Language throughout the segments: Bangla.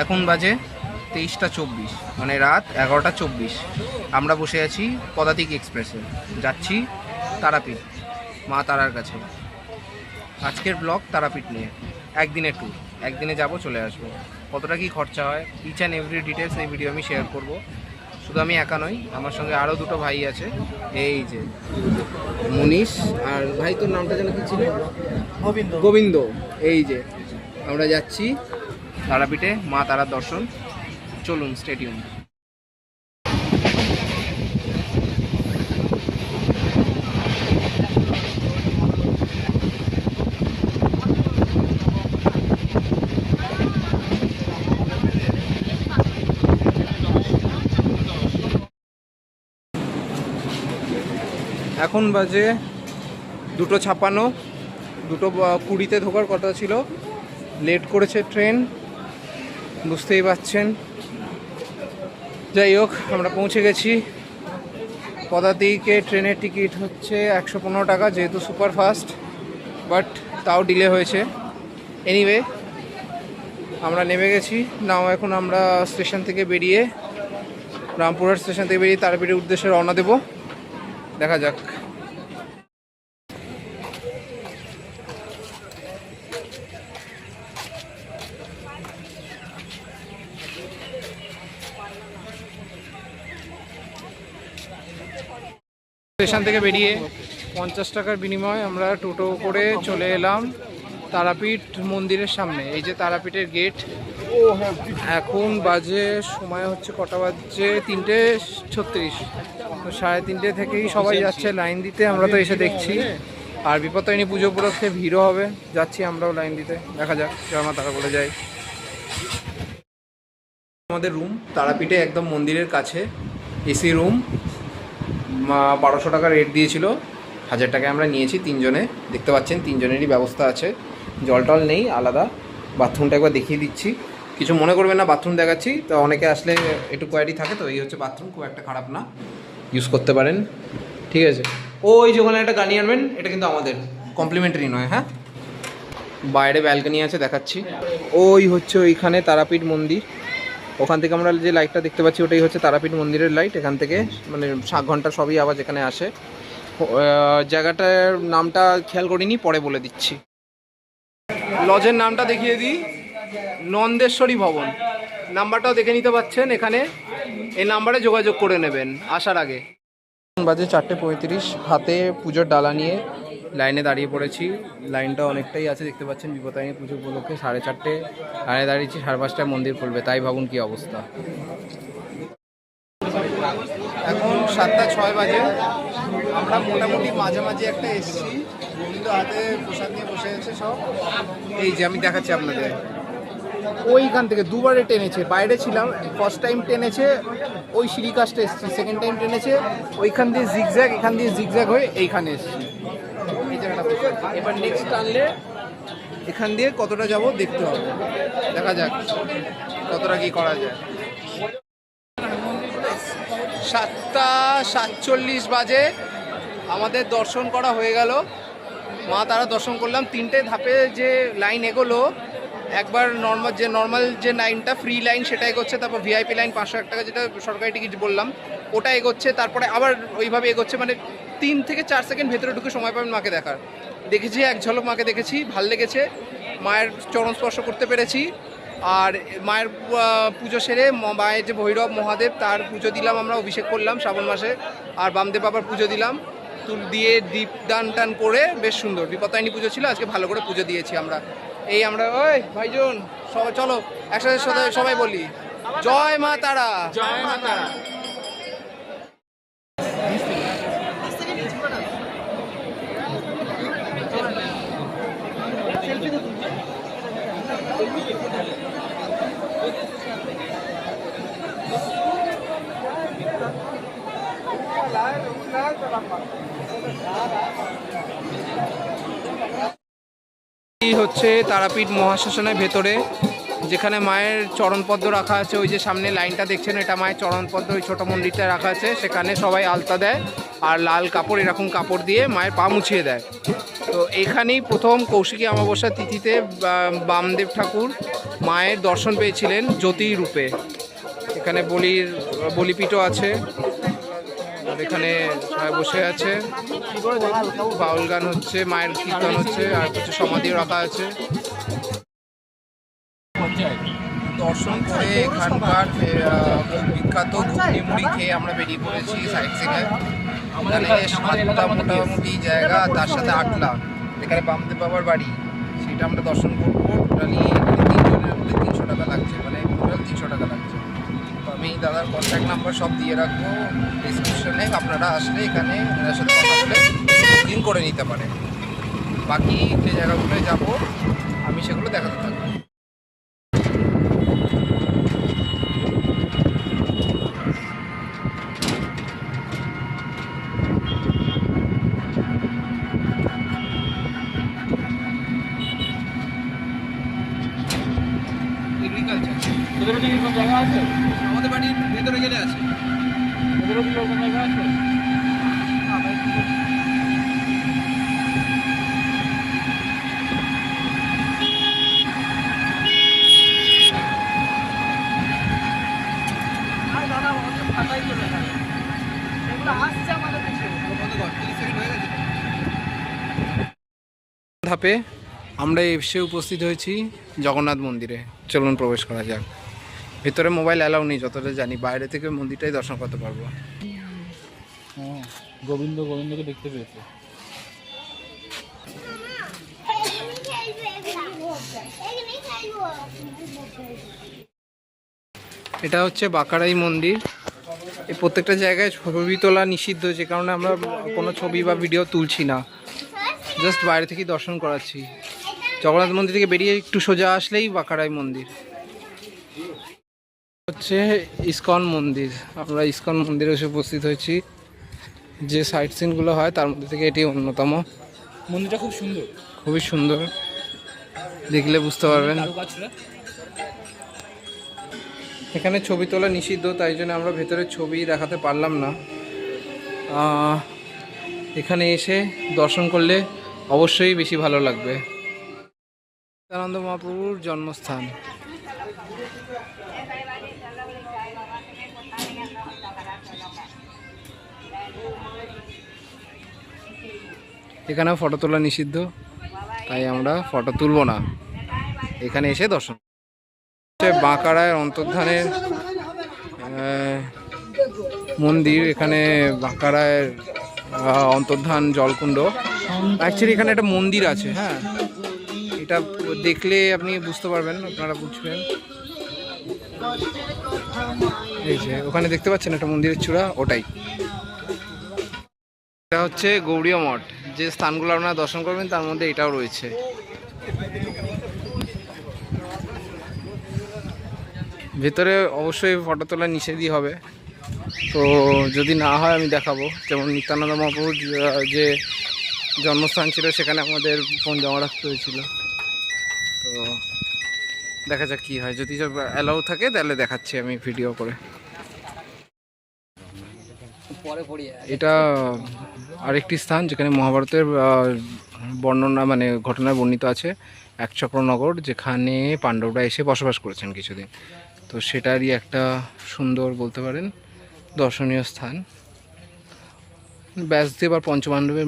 এখন বাজে 23:24, মানে রাত 11:24। আমরা বসে আছি পদাতিক এক্সপ্রেসে, যাচ্ছি তারাপীঠ, মা তারার কাছে। আজকের ব্লগ তারাপীঠ নিয়ে, একদিনের ট্যুর, একদিনে যাব চলে আসবো। কতটা কি খরচা হয় ইচ অ্যান্ড এভরি ডিটেলস এই ভিডিও আমি শেয়ার করব। শুধু আমি একা নই, আমার সঙ্গে আরও দুটো ভাই আছে। এই যে মনীষ আর ভাই, তোর নামটা যেন কি ছিল? গোবিন্দ। এই যে আমরা যাচ্ছি তারাপীঠে, মা তারার দর্শন। চলুন, স্টে টিউন। এখন বাজে 2:56, 2:20 ঢোকার কথা ছিল, লেট করেছে ট্রেন, বুঝতেই পারছেন। যাই হোক, আমরা পৌঁছে গেছি। পদাতিকে ট্রেনের টিকিট হচ্ছে 115 টাকা, যেহেতু সুপারফাস্ট, বাট তাও ডিলে হয়েছে। এনিওয়ে, আমরা নেমে গেছি নাও। এখন আমরা স্টেশন থেকে বেরিয়ে, রামপুরহাট স্টেশন থেকে বেরিয়ে তারাপীঠের উদ্দেশ্যে রওনা দেব। দেখা যাক। স্টেশন থেকে বেরিয়ে 50 টাকার বিনিময়ে আমরা টোটো করে চলে এলাম তারাপীঠ মন্দিরের সামনে। এই যে তারাপীঠের গেট। এখন বাজে, সময় হচ্ছে কটা বাজছে? 3:36। তো 3:30 থেকেই সবাই যাচ্ছে লাইন দিতে, আমরা তো এসে দেখছি। আর বিপত্তারিণী পুজো উপলক্ষে ভিড়ও হবে, যাচ্ছি আমরাও লাইন দিতে। দেখা যাক, জয় মা তারা বলে যায়। আমাদের রুম তারাপীঠে একদম মন্দিরের কাছে, এসি রুম। 1200 টাকা রেট দিয়েছিল, 1000 টাকায় আমরা নিয়েছি তিনজনে। দেখতে পাচ্ছেন তিনজনেরই ব্যবস্থা আছে, জল টল নেই, আলাদা। বাথরুমটা একবার দেখিয়ে দিচ্ছি, কিছু মনে করবেন না বাথরুম দেখাচ্ছি তো। অনেকে আসলে একটু কোয়ালিটি থাকে, তো এই হচ্ছে বাথরুম, খুব একটা খারাপ না, ইউজ করতে পারেন, ঠিক আছে। ওই যে ওখানে একটা গানি আনবেন, এটা কিন্তু আমাদের, কমপ্লিমেন্টারি নয়, হ্যাঁ। বাইরে ব্যালকনি আছে, দেখাচ্ছি। ওই হচ্ছে ওইখানে তারাপীঠ মন্দির, ওখান থেকে আমরা যে লাইটটা দেখতে পাচ্ছি ওটাই হচ্ছে তারাপীঠ মন্দিরের লাইট। এখান থেকে মানে 7 ঘন্টা সবই আবার যেখানে আসে। জায়গাটার নামটা খেয়াল করিনি, পরে বলে দিচ্ছি। লজের নামটা দেখিয়ে দিই, নন্দেশ্বরী ভবন। নাম্বারটাও দেখে নিতে পাচ্ছেন এখানে, এই নাম্বারে যোগাযোগ করে নেবেন আসার আগে। বাজে 4:35, হাতে পুজোর ডালা নিয়ে লাইনে দাঁড়িয়ে পড়েছি। লাইনটা অনেকটাই আছে, দেখতে পাচ্ছেন। বিপত্তারিণী পুজো উপলক্ষে 4:30 লাইনে দাঁড়িয়েছি, 5:30টায় মন্দির খুলবে, তাই ভাবুন কি অবস্থা। এখন 7:06 বাজে। আমরা মোটামুটি মাঝামাঝি একটা এসছি। গোবিন্দ হাতে প্রসাদ নিয়ে বসে আছে সব। এই যে আমি দেখাচ্ছি আপনাদের, ওইখান থেকে দুবারে টেনেছে। বাইরে ছিলাম, ফার্স্ট টাইম টেনেছে ওই সিঁড়ি কাজটা এসেছি, সেকেন্ড টাইম টেনেছে ওইখান দিয়ে জিগজ্যাগ, এখান দিয়ে জিগজ্যাগ হয়ে এইখানে এসেছি, এই জায়গাটা। এবার নেক্সট টানলে এখান দিয়ে কতটা যাব দেখতে হবে, দেখা যাক কতটা কি করা যায়। 7:47 বাজে, আমাদের দর্শন করা হয়ে গেল। মা তারা দর্শন করলাম। 3টে ধাপে যে লাইন এগোলো, একবার নর্মাল যে লাইনটা ফ্রি লাইন সেটা এগোচ্ছে, তারপর ভিআইপি লাইন 501 টাকা যেটা সরকারি টিকিট বললাম ওটা এগোচ্ছে, তারপরে আবার ওইভাবে এগোচ্ছে। মানে 3 থেকে 4 সেকেন্ড ভেতরে ঢুকে সময় পাবেন মাকে দেখার। দেখেছি, এক ঝলক মাকে দেখেছি, ভাল লেগেছে। মায়ের চরণ স্পর্শ করতে পেরেছি। আর মায়ের পুজো সেরে মায়ের যে ভৈরব মহাদেব তার পুজো দিলাম, আমরা অভিষেক করলাম শ্রাবণ মাসে। আর বামদেব বাবার পুজো দিলাম, তুল দিয়ে দীপ দান টান করে বেশ সুন্দর। বিপত্তারিণী পুজো ছিল, আজকে ভালো করে পুজো দিয়েছি আমরা। এই আমরা, ওই ভাইজন সবাই চলো একসাথে সবাই বলি জয় মা তারা, জয় মা তারা। হচ্ছে তারাপীঠ মহাশ্মশানের ভেতরে, যেখানে মায়ের চরণপদ্ম রাখা আছে। ওই যে সামনে লাইনটা দেখছেন, এটা মায়ের চরণপদ্ম, ওই ছোটো মন্দিরটা রাখা আছে। সেখানে সবাই আলতা দেয় আর লাল কাপড়, এরকম কাপড় দিয়ে মায়ের পা মুছিয়ে দেয়। তো এখানেই প্রথম কৌশিকী অমাবস্যা তিথিতে বামদেব ঠাকুর মায়ের দর্শন পেয়েছিলেন জ্যোতি রূপে। এখানে বলিপীঠও আছে, আর এখানে সবাই বসে আছে, বাউল গান হচ্ছে, মায়ের কীর্তন হচ্ছে, আর কিছু সমাধিও রাখা আছে। দর্শন করে এখানকার বিখ্যাত ঘুগনি মুড়ি খেয়ে আমরা বেরিয়ে পড়েছি সাইট সিনে। এখানে 7টা মোটামুটি জায়গা, তার সাথে 8টা এখানে বামদেব বাবার বাড়ি, সেটা আমরা দর্শন করবো। টোটালি 3 জনের মধ্যে 300 টাকা লাগছে, মানে টোটাল 300 টাকা লাগছে। তো আমি দাদার কন্ট্যাক্ট নাম্বার সব দিয়ে রাখবো ডিসক্রিপশনে, আপনারা আসলে এখানে ওনার সাথে কথা বলে বুকিং করে নিতে পারেন। বাকি যে জায়গাগুলোয় যাবো আমি সেগুলো দেখাতে থাকবো। আমাদের বাড়ির ভেতরে গেলে আছে। ধাপে আমরা এসে উপস্থিত হয়েছি জগন্নাথ মন্দিরে। চলুন প্রবেশ করা যাক। ভিতরে মোবাইল অ্যালাউ নেই যতটা জানি, বাইরে থেকে মন্দিরটাই দর্শন করতে পারবো। গোবিন্দকে দেখতে পেয়েছে। এটা হচ্ছে বাঁকড়াই মন্দির। এই প্রত্যেকটা জায়গায় ছবি তোলা নিষিদ্ধ, যে কারণে আমরা কোনো ছবি বা ভিডিও তুলছি না, জাস্ট বাইরে থেকেই দর্শন করাচ্ছি। জগন্নাথ মন্দির থেকে বেরিয়ে একটু সোজা আসলেই বাঁকড়াই মন্দির। হচ্ছে ইস্কন মন্দির। আমরা ইস্কন মন্দিরে এসে উপস্থিত হয়েছি। যে সাইট সিনগুলো হয় তার মধ্যে থেকে এটি অন্যতম। মন্দিরটা খুব সুন্দর, খুবই সুন্দর, দেখলে বুঝতে পারবেন। এখানে ছবি তোলা নিষিদ্ধ, তাই জন্য আমরা ভেতরে ছবি দেখাতে পারলাম না। এখানে এসে দর্শন করলে অবশ্যই বেশি ভালো লাগবে। নিত্যানন্দ মহাপ্রভুর জন্মস্থান। এখানে ফটো তোলা নিষিদ্ধ, তাই আমরা ফটো তুলব না, এখানে এসে দর্শন। বাঁকড়ায় অন্তর্ধানের মন্দির। এখানে বাঁকড়ায় অন্তর্ধান জলকুণ্ড। অ্যাকচুয়ালি এখানে একটা মন্দির আছে, হ্যাঁ, এটা দেখলে আপনি বুঝতে পারবেন, আপনারা বুঝবেন। এই যে ওখানে দেখতে পাচ্ছেন একটা মন্দিরের চূড়া, ওটাই। এটা হচ্ছে গৌড়ীয় মঠ। যে স্থানগুলো আপনারা দর্শন করবেন তার মধ্যে এটাও রয়েছে। ভেতরে অবশ্যই ফটো তোলা নিষেধই হবে, তো যদি না হয় আমি দেখাবো। যেমন নিত্যানন্দ মহাপ্রভুর যে জন্মস্থান ছিল সেখানে আমাদের ফোন জমা রাখতে হয়েছিল, তো দেখা যাক কী হয়। যদি অ্যালাউ থাকে তাহলে দেখাচ্ছি আমি ভিডিও করে। এটা আরেকটি স্থান যেখানে মহাভারতের বর্ণনা, মানে ঘটনায় বর্ণিত আছে। একচক্রনগর, যেখানে পাণ্ডবরা এসে বসবাস করেছেন কিছুদিন, তো সেটারই একটা সুন্দর বলতে পারেন দর্শনীয় স্থান। ব্যাসদেব আর পঞ্চপাণ্ডবের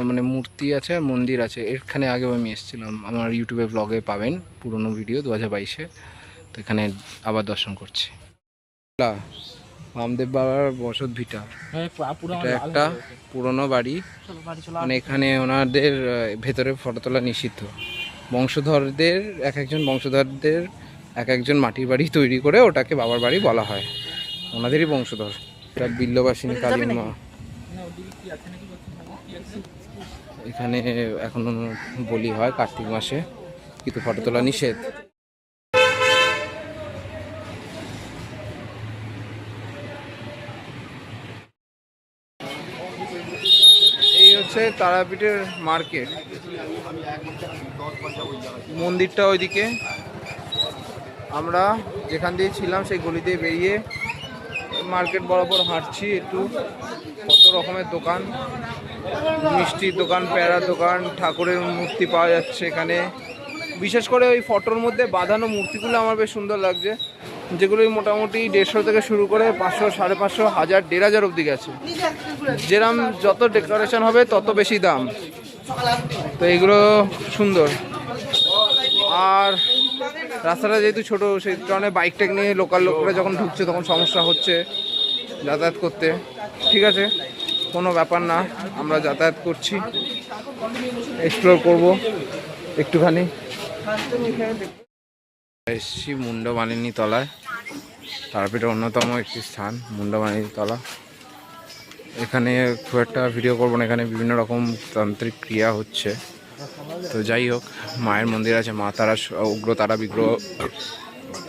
মানে মূর্তি আছে আর মন্দির আছে। এখানে আগেও আমি এসেছিলাম, আমার ইউটিউবে ব্লগে পাবেন পুরনো ভিডিও 2022-এ। তো এখানে আবার দর্শন করছি। বামদেব বাবার বসত ভিটা, এটা একটা পুরনো বাড়ি। মানে এখানে ওনাদের ভেতরে ফটো তোলা নিষিদ্ধ। বংশধরদের একজন বংশধরদের এক মাটির বাড়ি তৈরি করে ওটাকে বাবার বাড়ি বলা হয়, ওনাদেরই বংশধর। এটা বিল্লবাসিনী কালী মা। এখানে এখনো বলি হয় কার্তিক মাসে, কিন্তু ফটো তোলা নিষেধ। এই হচ্ছে তারাপীঠের মার্কেট। মন্দিরটা ওইদিকে, আমরা যেখান দিয়ে ছিলাম সেই গলি দিয়ে বেরিয়ে মার্কেট বরাবর হাঁটছি একটু। কত রকমের দোকান, মিষ্টির দোকান, প্যাড়ার দোকান, ঠাকুরের মূর্তি পাওয়া যাচ্ছে এখানে। বিশেষ করে ওই ফটোর মধ্যে বাঁধানো মূর্তিগুলো আমার বেশ সুন্দর লাগছে, যেগুলো মোটামুটি 150 থেকে শুরু করে 500, 550, 1000, 1500 অবধি গেছে। যেরম যত ডেকোরেশন হবে তত বেশি দাম। তো এগুলো সুন্দর। আর রাস্তাটা যেহেতু ছোটো, সেই কারণে বাইক টেক নিয়ে লোকাল লোকরা যখন ঢুকছে তখন সমস্যা হচ্ছে যাতায়াত করতে। ঠিক আছে, কোনো ব্যাপার না, আমরা যাতায়াত করছি, এক্সপ্লোর করব একটুখানি। এসছি মুন্ডমালিনী তলায়, তারাপীঠের অন্যতম একটি স্থান মুন্ডমালিনী তলা। এখানে খুব একটা ভিডিও করবো না, এখানে বিভিন্ন রকম তান্ত্রিক ক্রিয়া হচ্ছে। তো যাই হোক, মায়ের মন্দির আছে, মা তারা, উগ্রতারা বিগ্রহ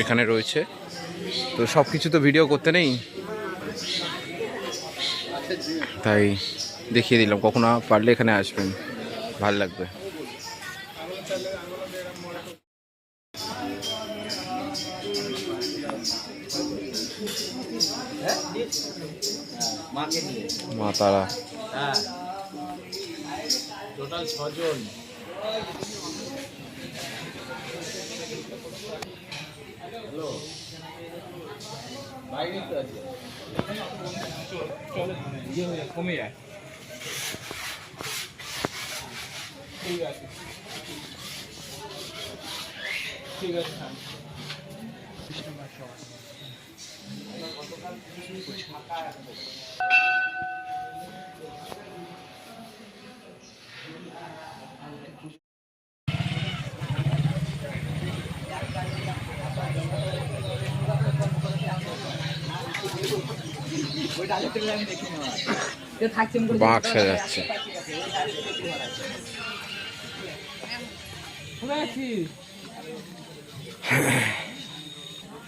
এখানে রয়েছে। তো সব কিছু তো ভিডিও করতে নেই, তাই দেখিয়ে দিলাম। কখনো পারলে এখানে আসবেন, ভালো লাগবে। মা তারা টোটাল 6 জন। হ্যালো, বাইরে তো আছে, চলে ইয়ে হয়ে কমে যায়। ঠিক আছে, ঠিক আছে। বাঁক সাজাচ্ছে।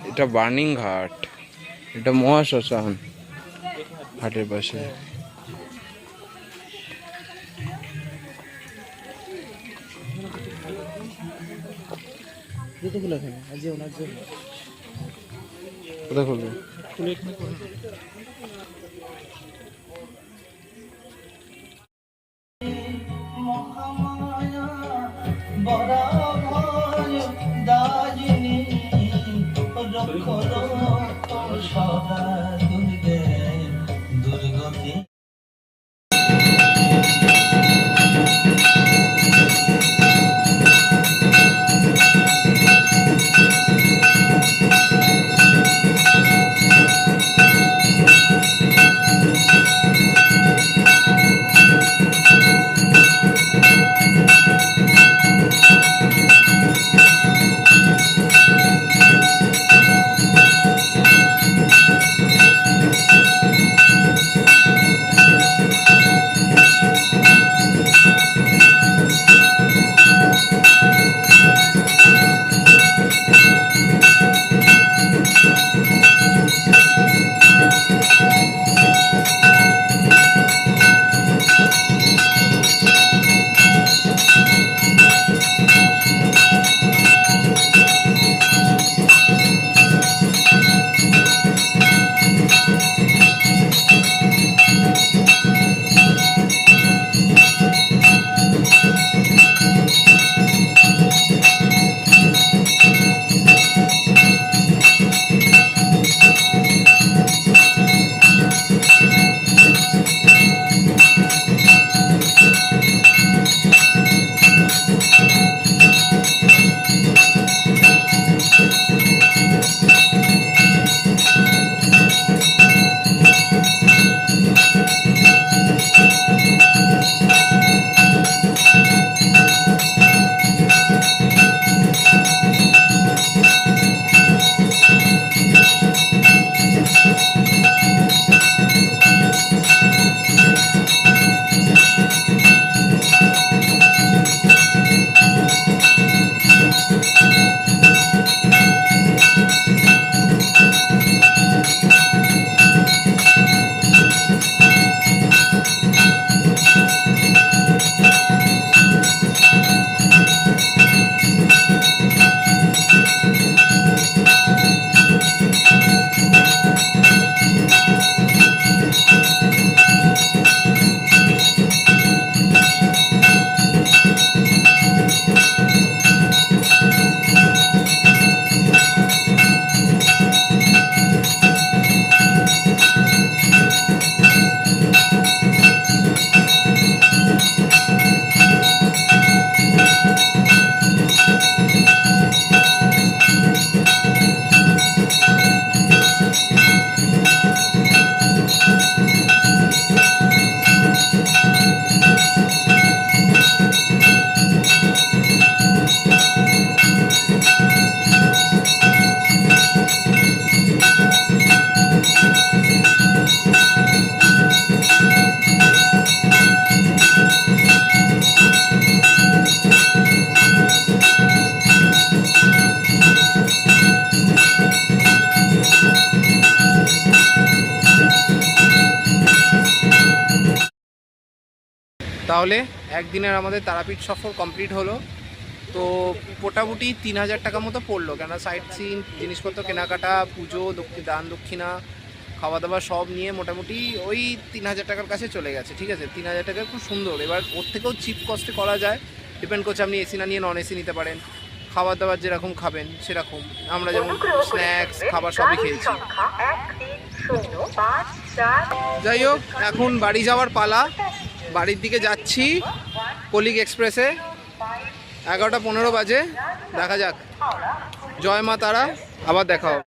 এটা বার্নিং ঘাট, এটা মহাশ্মশান ঘাটের পাশে। কোথায় খুলবো? তাহলে একদিনের আমাদের তারাপীঠ সফর কমপ্লিট হলো। তো মোটামুটি 3,000 টাকা মতো পড়লো, কেননা সাইট সিন, জিনিসপত্র কেনাকাটা, পুজো, দান দক্ষিণা, খাওয়া দাওয়া সব নিয়ে মোটামুটি ওই 3,000 টাকার কাছে চলে গেছে। ঠিক আছে, 3,000 টাকা খুব সুন্দর। এবার ওর থেকেও চিপ কস্টে করা যায়, ডিপেন্ড করছে আপনি এসি না নিয়ে নন এসি নিতে পারেন, খাবার দাবার যেরকম খাবেন সেরকম। আমরা যেমন স্ন্যাক্স খাবার সবই খেয়েছি। যাই হোক, এখন বাড়ি যাওয়ার পালা, বাড়ির দিকে যাচ্ছি কলিগ এক্সপ্রেসে। 11:15 বাজে, দেখা যাক। জয় মা তারা, আবার দেখা হবে।